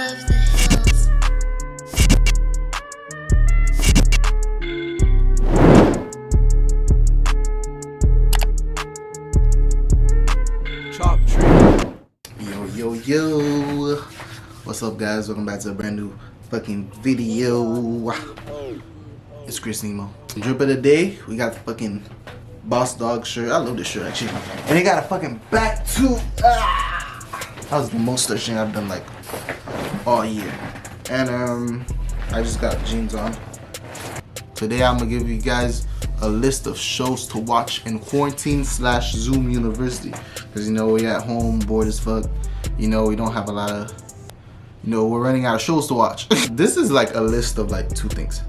love the hills. Chop tree. Yo. What's up, guys? Welcome back to a brand new fucking video. It's Chris Nemo. Drip of the day, we got the fucking Boss Dog shirt. I love this shirt actually. And they got a fucking back too. That was the most searching I've done like all year. And I just got jeans on. Today I'm gonna give you guys a list of shows to watch in quarantine / Zoom University. Cause you know we're at home, bored as fuck. You know we don't have a lot of, we're running out of shows to watch. This is like a list of like 2 things.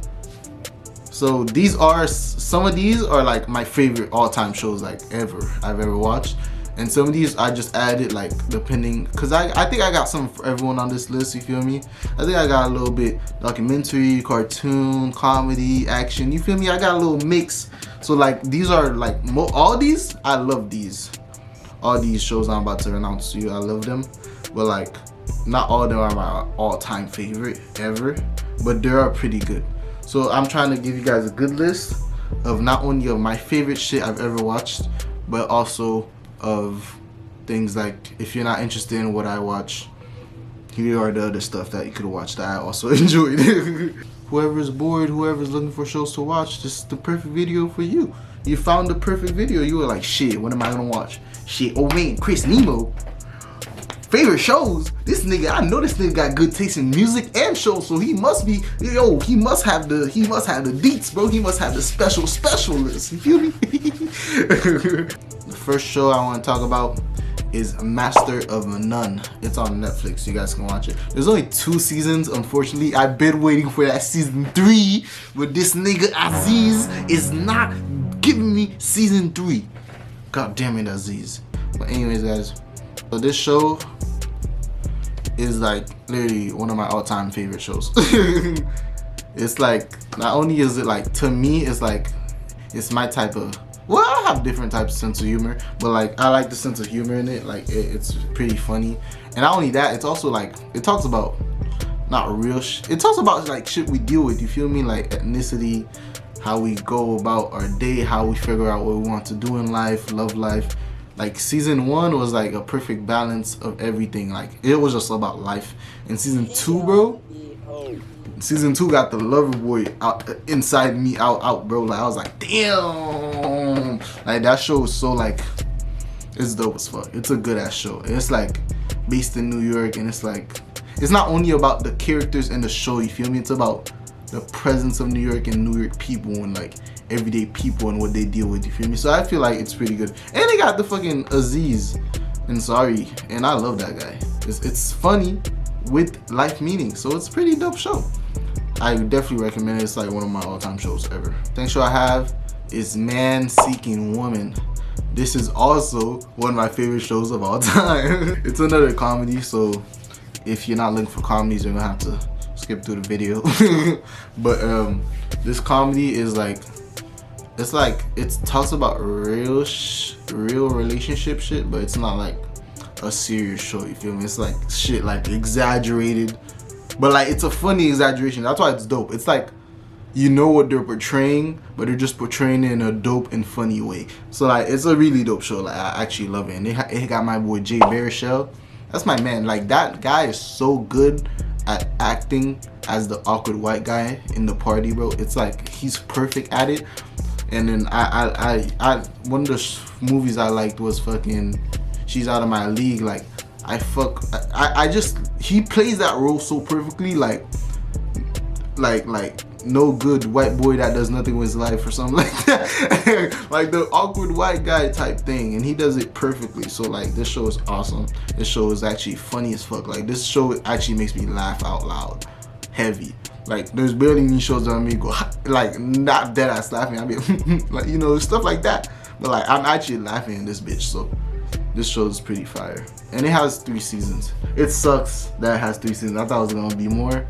So some of these are like my favorite all-time shows like I've ever watched. And some of these I just added like depending, cause I think I got something for everyone on this list, you feel me? I think I got a little bit documentary, cartoon, comedy, action, you feel me? I got a little mix. So like these are like, all these, I love these. All these shows I'm about to announce to you, I love them. But like, not all of them are my all-time favorite ever, but they are pretty good. So I'm trying to give you guys a good list of not only of my favorite shit I've ever watched, but also of things like, if you're not interested in what I watch, here are the other stuff that you could watch that I also enjoyed. Whoever's bored, whoever's looking for shows to watch, this is the perfect video for you. You found the perfect video. You were like, shit, what am I gonna watch? Shit, oh man, Chris Nemo. Favorite shows? This nigga, I know this nigga got good taste in music and shows, so he must be, he must have the deets, bro. He must have the special list. You feel me? The first show I want to talk about is Master of None. It's on Netflix. You guys can watch it. There's only 2 seasons, unfortunately. I've been waiting for that season 3, but this nigga Aziz is not giving me season 3. God damn it, Aziz. But anyways, guys, so this show is like literally one of my all-time favorite shows. It's like, not only is it like, to me, it's like, it's my type of, well, I have different types of sense of humor, but like, I like the sense of humor in it. Like, it's pretty funny. And not only that, it's also like, it talks about, not real shit, it talks about like shit we deal with, you feel me? Like ethnicity, how we go about our day, how we figure out what we want to do in life, love life. Like season 1 was like a perfect balance of everything. Like it was just about life. And season 2, bro, season 2 got the lover boy out inside me out, bro. Like I was like, damn. Like that show was so like, it's dope as fuck. It's a good ass show. And it's like based in New York, and it's like, it's not only about the characters in the show, you feel me? It's about the presence of New York and New York people and like everyday people and what they deal with, you feel me? So I feel like it's pretty good. And they got the fucking Aziz Ansari, and I love that guy. It's funny with life meaning, so it's a pretty dope show. I definitely recommend it. It's like one of my all-time shows ever. Next show I have is Man Seeking Woman. This is also one of my favorite shows of all time. It's another comedy, so if you're not looking for comedies, you're gonna have to skip through the video. But this comedy is like, it's like, it talks about real relationship shit, but it's not like a serious show, you feel me? It's like shit like exaggerated, but like it's a funny exaggeration. That's why it's dope. It's like, you know what they're portraying, but they're just portraying it in a dope and funny way. So like, it's a really dope show. Like I actually love it. And it got my boy Jay Baruchel. That's my man. Like that guy is so good at acting as the awkward white guy in the party, bro. It's like he's perfect at it. And then I one of the movies I liked was fucking She's Out of My League. Like I just, he plays that role so perfectly, like no good white boy that does nothing with his life or something like that. Like the awkward white guy type thing, and he does it perfectly. So like this show is awesome. This show is actually funny as fuck. Like this show actually makes me laugh out loud, heavy. Like there's barely any shows that make me go like, not dead ass laughing. I mean like, you know, stuff like that. But like I'm actually laughing in this bitch. So this show is pretty fire. And it has 3 seasons. It sucks that it has 3 seasons. I thought it was gonna be more,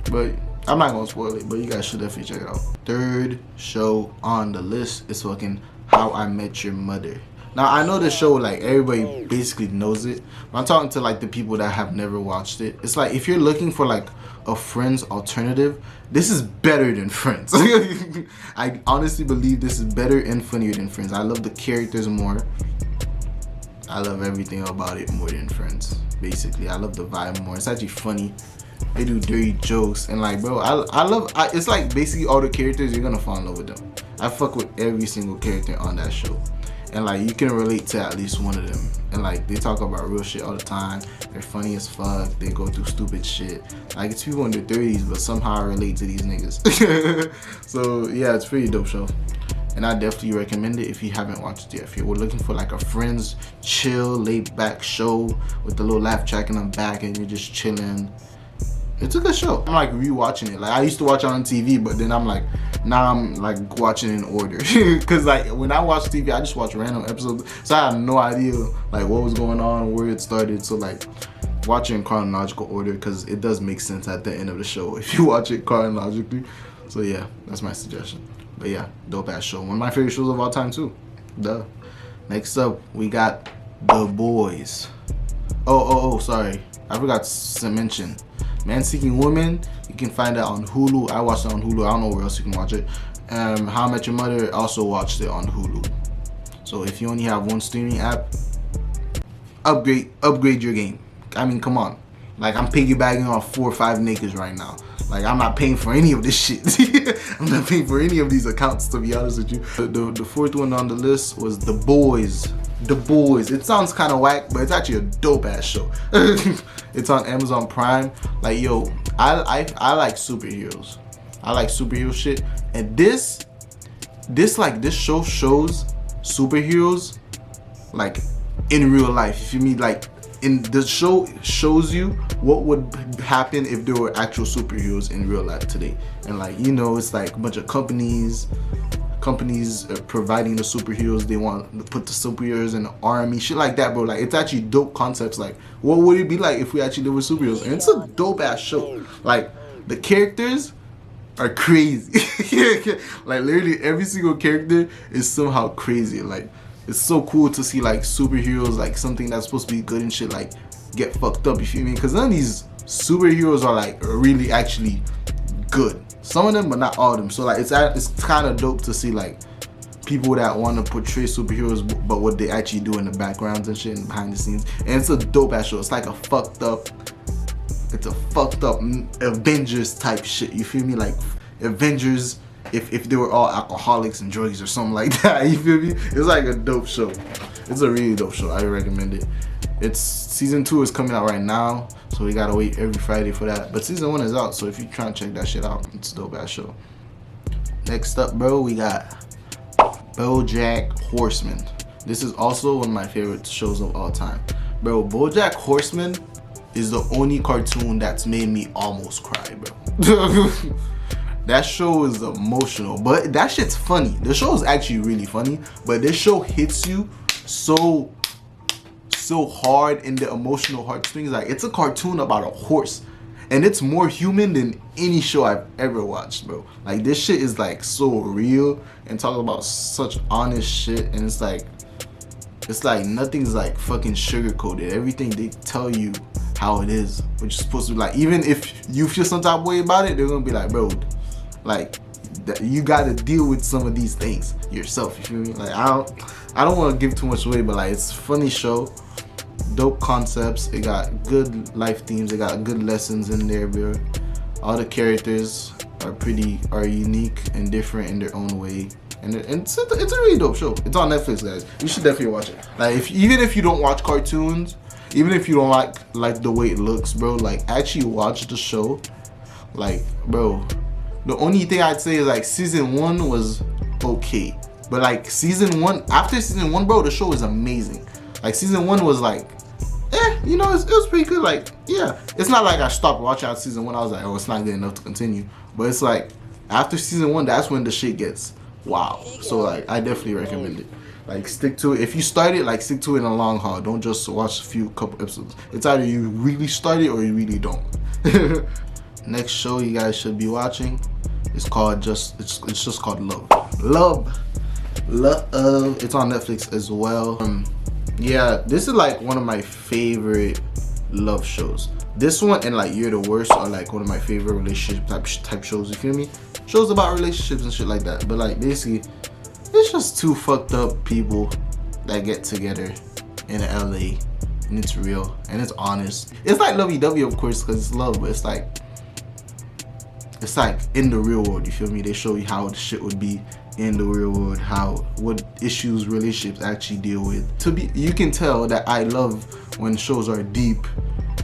but I'm not gonna spoil it, but you guys should definitely check it out. Third show on the list is fucking How I Met Your Mother. Now I know the show, like everybody basically knows it, but I'm talking to like the people that have never watched it. It's like if you're looking for like a Friends alternative, this is better than Friends. I honestly believe this is better and funnier than Friends. I love the characters more. I love everything about it more than Friends. Basically, I love the vibe more. It's actually funny. They do dirty jokes and like, bro, it's like basically all the characters, you're gonna fall in love with them. I fuck with every single character on that show, and like you can relate to at least one of them. And like they talk about real shit all the time. They're funny as fuck. They go through stupid shit. Like it's people in their 30s, but somehow I relate to these niggas. So yeah, it's a pretty dope show, and I definitely recommend it if you haven't watched it yet. If you're looking for like a Friends chill, laid back show with a little laugh track in the back and you're just chilling, it's a good show. I'm like rewatching it. Like I used to watch it on TV, but then I'm like, now I'm like watching in order. Cause like when I watch TV, I just watch random episodes. So I have no idea like what was going on, where it started. So like watch it in chronological order, cause it does make sense at the end of the show if you watch it chronologically. So yeah, that's my suggestion. But yeah, dope ass show. One of my favorite shows of all time too. Duh. Next up, we got The Boys. Oh, sorry. I forgot to mention. Man Seeking Woman, you can find that on Hulu. I watched it on Hulu. I don't know where else you can watch it. How I Met Your Mother, also watched it on Hulu. So if you only have one streaming app, upgrade your game. I mean, come on. Like I'm piggybacking on 4 or 5 niggas right now. Like I'm not paying for any of this shit. I'm not paying for any of these accounts, to be honest with you. The fourth one on the list was The Boys. The Boys. It sounds kind of whack, but it's actually a dope ass show. It's on Amazon Prime. Like yo, I like superheroes. I like superhero shit, and this show shows superheroes like in real life. If you mean like in the show shows you what would happen if there were actual superheroes in real life today. And like, you know, it's like a bunch of companies providing the superheroes. They want to put the superheroes in the army, shit like that, bro. Like it's actually dope concepts. Like what would it be like if we actually did with superheroes? And it's a dope ass show. Like the characters are crazy. Like literally every single character is somehow crazy. Like it's so cool to see like superheroes, like something that's supposed to be good and shit, like get fucked up, you feel me? Because none of these superheroes are like really actually good. Some of them, but not all of them. So like it's kind of dope to see like people that want to portray superheroes, but what they actually do in the backgrounds and shit and behind the scenes. And it's a dope ass show. It's like a fucked up Avengers type shit, you feel me? Like Avengers if they were all alcoholics and druggies or something like that, you feel me? It's like a dope show. It's a really dope show. I recommend it. It's season 2 is coming out right now, so we gotta wait every Friday for that. But season 1 is out, so if you're trying to check that shit out, it's a dope ass show. Next up, bro, we got Bojack Horseman. This is also one of my favorite shows of all time. Bro, Bojack Horseman is the only cartoon that's made me almost cry, bro. That show is emotional, but that shit's funny. The show is actually really funny, but this show hits you so hard in the emotional heartstrings. Like it's a cartoon about a horse, and it's more human than any show I've ever watched, bro. Like this shit is like so real and talking about such honest shit, and it's like nothing's like fucking sugar coated. Everything they tell you how it is, which is supposed to be like, even if you feel some type of way about it, they're gonna be like, bro, like you gotta deal with some of these things yourself, you feel me? Like I don't want to give too much away, but like it's a funny show, dope concepts. It got good life themes, it got good lessons in there, bro. All the characters are unique and different in their own way, and it's a really dope show. It's on Netflix, guys. You should definitely watch it. Like even if you don't watch cartoons, even if you don't like the way it looks, bro, like actually watch the show. Like, bro, the only thing I'd say is like season 1 was okay, but like after season 1, bro, the show is amazing. Like season 1 was like, you know, it was pretty good. Like, yeah, it's not like I stopped watching out season 1. I was like, oh, it's not good enough to continue. Couple. But it's like after season 1, that's when the shit gets wow. So like I definitely recommend it. Like stick to it. If you start it, like stick to it in a long haul. Don't just watch couple episodes. It's either you really start it or you really don't. Next show you guys should be watching is called it's just called Love. Love. Love, it's on Netflix as well. Yeah, this is like one of my favorite love shows. This one and like You're the Worst are like one of my favorite relationship type shows, you feel me? Shows about relationships and shit like that. But like basically, it's just two fucked up people that get together in LA, and it's real and it's honest. It's like lovey-dovey, of course, because it's love, but it's like in the real world, you feel me? They show you how the shit would be in the real world, what issues relationships actually deal with. You can tell that I love when shows are deep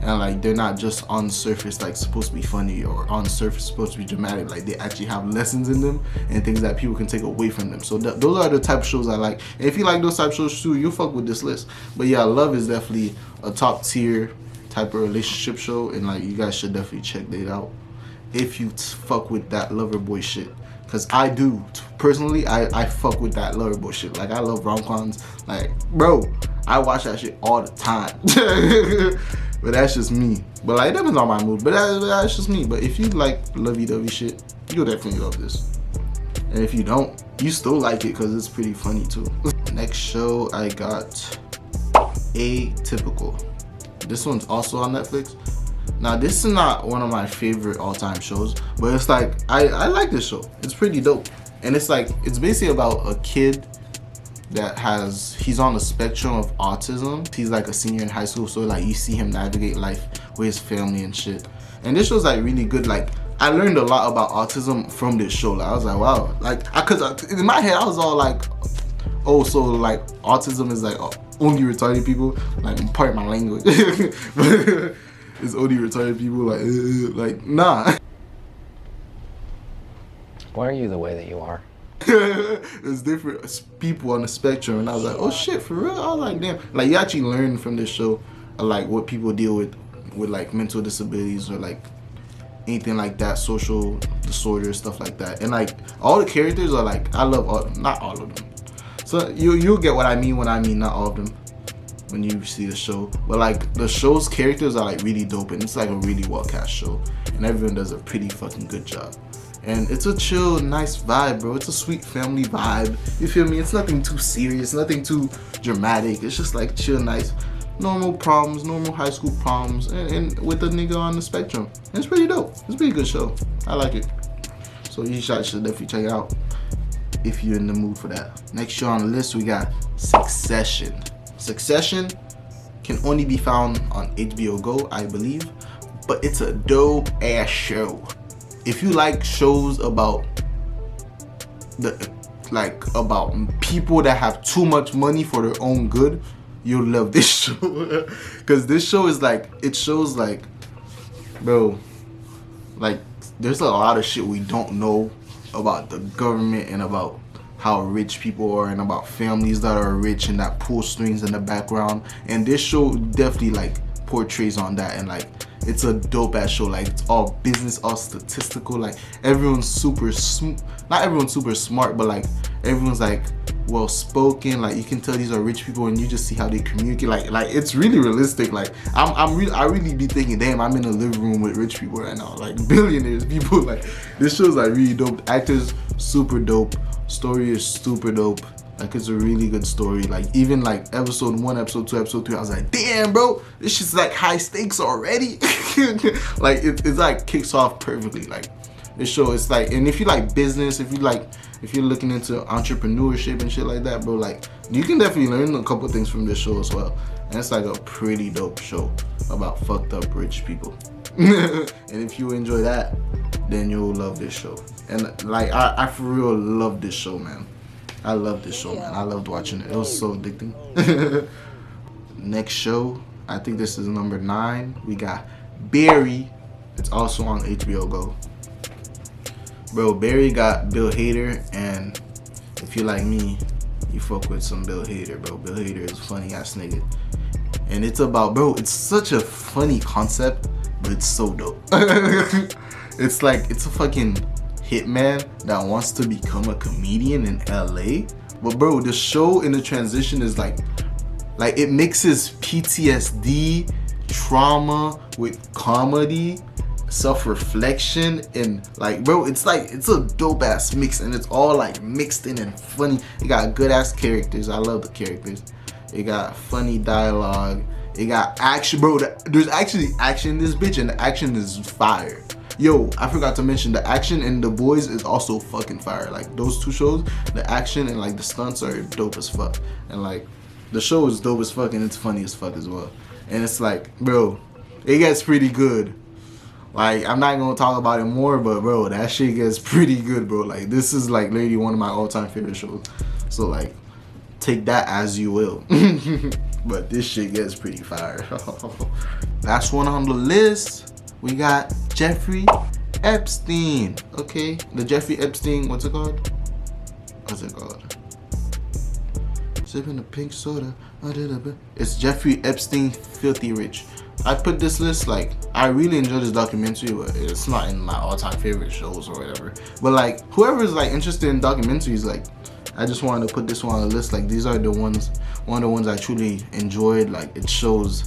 and like they're not just on the surface like supposed to be funny or on the surface supposed to be dramatic. Like they actually have lessons in them and things that people can take away from them. So those are the type of shows I like. And if you like those type of shows too, you'll fuck with this list. But yeah, Love is definitely a top tier type of relationship show, and like you guys should definitely check that out if you fuck with that lover boy shit. Cause I do personally, I fuck with that lover boy shit. Like I love rom-coms. Like bro, I watch that shit all the time. But that's just me. But like it depends on my mood. But that's just me. But if you like lovey-dovey shit, you'll definitely love this. And if you don't, you still like it because it's pretty funny too. Next show I got Atypical. This one's also on Netflix. Now this is not one of my favorite all-time shows, but it's like I like this show. It's pretty dope. And it's like it's basically about a kid that he's on the spectrum of autism. He's like a senior in high school, so like you see him navigate life with his family and shit. And this show's like really good. Like I learned a lot about autism from this show. Like I was like, wow, like cause in my head I was all like, oh, so like autism is like only retarded people. Like part of my language. It's only retarded people. Like nah. Why are you the way that you are? There's different people on the spectrum, and I was like, oh shit, for real? I was like, damn. Like you actually learn from this show, like what people deal with like mental disabilities or like anything like that, social disorders, stuff like that. And like all the characters are like, I love not all of them. So you'll get what I mean when I mean not all of them when you see the show. But like the show's characters are like really dope, and it's like a really well cast show, and everyone does a pretty fucking good job. And it's a chill, nice vibe, bro. It's a sweet family vibe. You feel me? It's nothing too serious, nothing too dramatic. It's just like chill, nice, normal problems, normal high school problems, and with a nigga on the spectrum. And it's pretty dope. It's a pretty good show. I like it. So you should definitely check it out if you're in the mood for that. Next show on the list, we got Succession. Succession can only be found on HBO Go, I believe, but it's a dope ass show. If you like shows about about people that have too much money for their own good, you'll love this show. Cause this show is like, it shows like, bro, like there's a lot of shit we don't know about the government and about how rich people are and about families that are rich and that pull strings in the background. And this show definitely like portrays on that, and like it's a dope ass show. Like it's all business, all statistical. Like everyone's super not everyone's super smart, but like everyone's like well spoken. Like you can tell these are rich people, and you just see how they communicate. Like it's really realistic. Like I really be thinking, damn, I'm in a living room with rich people right now, like billionaires people. Like this show's like really dope. Actors super dope. Story is super dope. Like it's a really good story. Like even like episode 1, episode 2, episode 3, I was like, damn bro, this shit's like high stakes already. Like it's like kicks off perfectly. Like this show, it's like, and if you like business, if you're looking into entrepreneurship and shit like that, bro, like you can definitely learn a couple things from this show as well. And it's like a pretty dope show about fucked up rich people. And if you enjoy that, then you'll love this show. And like I for real love this show, man. I love this show, man. I loved watching it. It was so addicting. Next show, I think this is number 9. We got Barry. It's also on HBO Go. Bro, Barry got Bill Hader, and if you like me, you fuck with some Bill Hader, bro. Bill Hader is a funny ass nigga. And it's about, bro, it's such a funny concept, but it's so dope. It's like, it's a fucking hitman that wants to become a comedian in LA. But bro, the show in the transition is like it mixes PTSD, trauma with comedy. self-reflection, and like, bro, it's a dope ass mix, and it's all like mixed in and funny. It got good ass characters. I love the characters. It got funny dialogue. It got action, bro. There's actually action in this bitch, and the action is fire. Yo, I forgot to mention the action in The Boys is also fucking fire. Like those two shows, the action and like the stunts are dope as fuck, and like the show is dope as fuck, and it's funny as fuck as well. And it's like, bro, it gets pretty good. Like, I'm not gonna talk about it more, but bro, that shit gets pretty good, bro. Like, this is like literally one of my all-time favorite shows. So like, take that as you will. But this shit gets pretty fire. Last one on the list, we got Jeffrey Epstein. Okay, the Jeffrey Epstein, what's it called? Sipping a pink soda. It's Jeffrey Epstein, Filthy Rich. I put this list, like, I really enjoy this documentary, but it's not in my all-time favorite shows or whatever. But like, whoever is like interested in documentaries, like, I just wanted to put this one on the list. Like, these are the ones, one of the ones I truly enjoyed. Like, it shows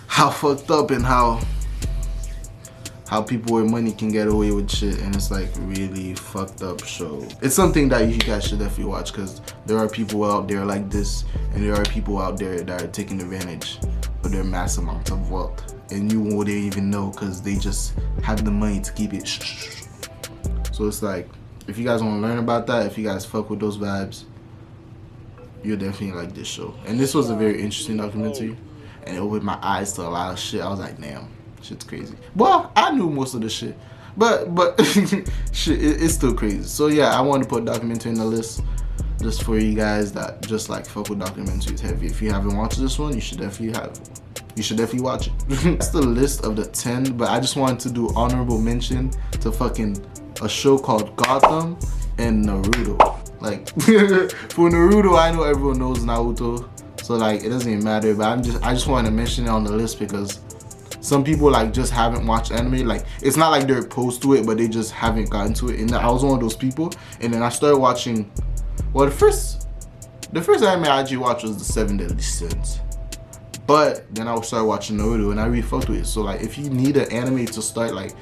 how fucked up and how people with money can get away with shit, and it's like really fucked up show. It's something that you guys should definitely watch, because there are people out there like this, and there are people out there that are taking advantage of their mass amounts of wealth, and you wouldn't even know because they just have the money to keep it So it's like, if you guys want to learn about that, if you guys fuck with those vibes, you'll definitely like this show. And this was a very interesting documentary, and it opened my eyes to a lot of shit. I was like, damn, shit's crazy. Well, I knew most of the shit, but shit, it's still crazy. So yeah, I wanted to put a documentary in the list just for you guys that just like fuck with documentaries heavy. If you haven't watched this one, you should definitely watch it. That's the list of the 10, but I just wanted to do honorable mention to fucking a show called Gotham and Naruto. Like, for Naruto, I know everyone knows Naruto, so like it doesn't even matter, but I just wanted to mention it on the list because some people like just haven't watched anime. Like, it's not like they're opposed to it, but they just haven't gotten to it. And I was one of those people, and then I started watching, well, the first anime I actually watched was the 7 Deadly Sins. But then I started watching Naruto, and I really fucked with it. So like, if you need an anime to start, like,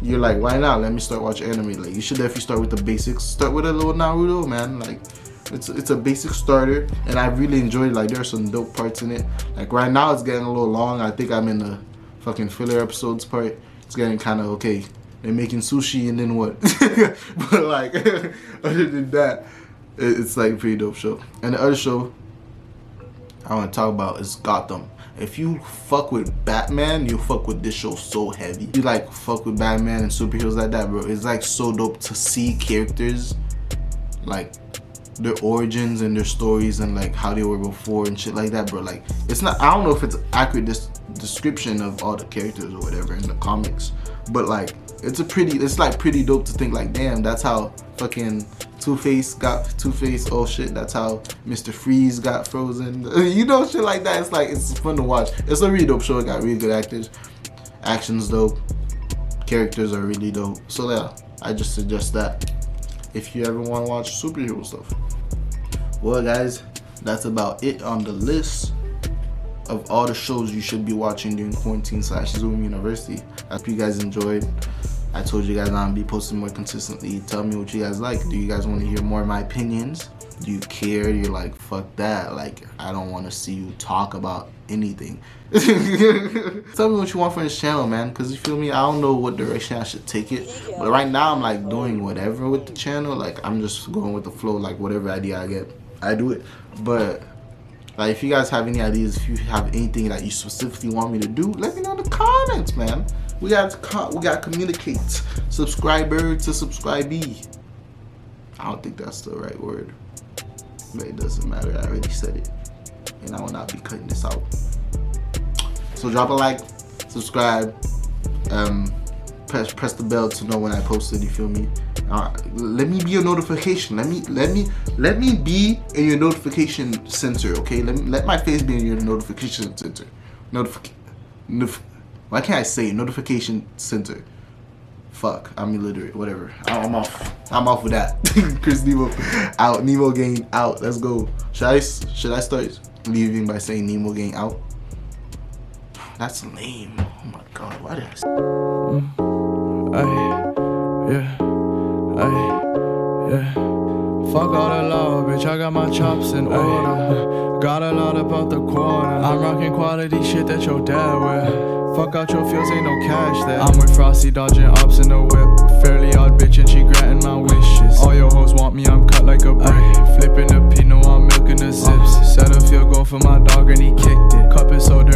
you're like, why not? Let me start watching anime. Like, you should definitely start with the basics. Start with a little Naruto, man. Like, it's a basic starter, and I really enjoyed it. Like, there are some dope parts in it. Like, right now it's getting a little long. I think I'm in the fucking filler episodes part. It's getting kind of okay. They're making sushi, and then what? But like, other than that, it's like a pretty dope show. And the other show I want to talk about is Gotham. If you fuck with Batman, you fuck with this show so heavy. You like fuck with Batman and superheroes like that, bro. It's like so dope to see characters, like their origins and their stories and like how they were before and shit like that, bro. Like, it's not, I don't know if it's an accurate description of all the characters or whatever in the comics, but like, it's like pretty dope to think like, damn, that's how fucking Two-Face, oh shit, that's how Mr. Freeze got frozen. You know, shit like that. It's like, it's fun to watch. It's a really dope show. It got really good actors. Action's dope. Characters are really dope. So yeah, I just suggest that if you ever want to watch superhero stuff. Well guys, that's about it on the list of all the shows you should be watching during quarantine / Zoom University. I hope you guys enjoyed. I told you guys I'm gonna be posting more consistently. Tell me what you guys like. Do you guys want to hear more of my opinions? Do you care? You're like, fuck that. Like, I don't want to see you talk about anything. Tell me what you want from this channel, man. Because you feel me? I don't know what direction I should take it. But right now, I'm like doing whatever with the channel. Like, I'm just going with the flow. Like, whatever idea I get, I do it. But like, if you guys have any ideas, if you have anything that you specifically want me to do, let me know in the comments, man. We got to communicate. Subscriber to subscribee. I don't think that's the right word, but it doesn't matter. I already said it, and I will not be cutting this out. So drop a like, subscribe, press the bell to know when I posted. You feel me? Let me be your notification. Let me be in your notification center. Okay? Let my face be in your notification center. Why can't I say notification center? Fuck, I'm illiterate. Whatever. I'm off with that. Chris Nemo out. Nemo Gang out. Let's go. Should I start leaving by saying Nemo Gang out? That's lame. Oh my god, why did I say Fuck all the law, bitch, I got my chops in order. Got a lot about the quarter. I'm rocking quality shit that your dad wear. Fuck out your feels, ain't no cash there. I'm with Frosty, dodging ops in the whip. Fairly odd bitch and she granting my wishes. All your hoes want me, I'm cut like a brick. Flipping the Pinot, I'm milking the zips. Set a field goal for my dog and he kicked it. Cup is so dirty.